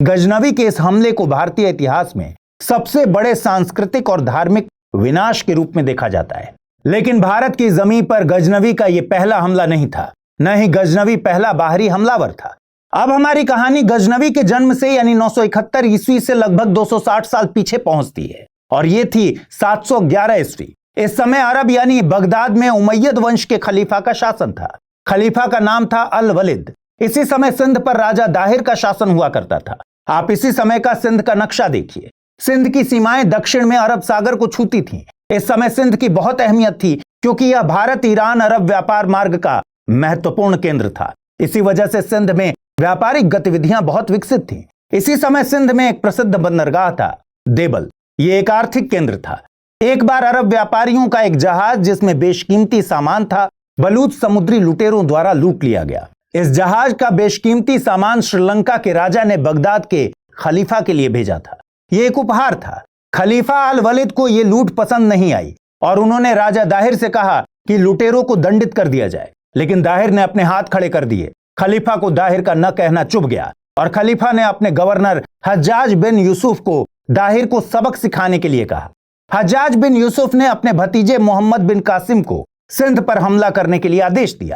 गजनवी के इस हमले को भारतीय इतिहास में सबसे बड़े सांस्कृतिक और धार्मिक विनाश के रूप में देखा जाता है। लेकिन भारत की जमीन पर गजनवी का यह पहला हमला नहीं था, न ही गजनवी पहला बाहरी हमलावर था। अब हमारी कहानी गजनवी के जन्म से यानी 971 ईस्वी से लगभग 260 साल पीछे पहुंचती है और ये थी 711 ईस्वी। इस समय अरब यानी बगदाद में उमैयद वंश के खलीफा का शासन था। खलीफा का नाम था अल वलिद। इसी समय सिंध पर राजा दाहिर का शासन हुआ करता था। आप इसी समय का सिंध का नक्शा देखिए। सिंध की सीमाएं दक्षिण में अरब सागर को छूती थीं। इस समय सिंध की बहुत अहमियत थी क्योंकि यह भारत ईरान अरब व्यापार मार्ग का महत्वपूर्ण केंद्र था। इसी वजह से सिंध में व्यापारिक गतिविधियां बहुत विकसित थीं। इसी समय सिंध में एक प्रसिद्ध बंदरगाह था, देबल। ये एक आर्थिक केंद्र था। एक बार अरब व्यापारियों का एक जहाज जिसमें बेशकीमती सामान था, बलूच समुद्री लुटेरों द्वारा लूट लिया गया। इस जहाज का बेशकीमती सामान श्रीलंका के राजा ने बगदाद के खलीफा के लिए भेजा था। यह एक उपहार था। खलीफा अल वलिद को यह लूट पसंद नहीं आई और उन्होंने राजा दाहिर से कहा कि लुटेरों को दंडित कर दिया जाए, लेकिन दाहिर ने अपने हाथ खड़े कर दिए। खलीफा को दाहिर का न कहना चुभ गया और खलीफा ने अपने गवर्नर हज्जाज बिन यूसुफ को दाहिर को सबक सिखाने के लिए कहा। हज्जाज बिन यूसुफ ने अपने भतीजे मोहम्मद बिन कासिम को सिंध पर हमला करने के लिए आदेश दिया।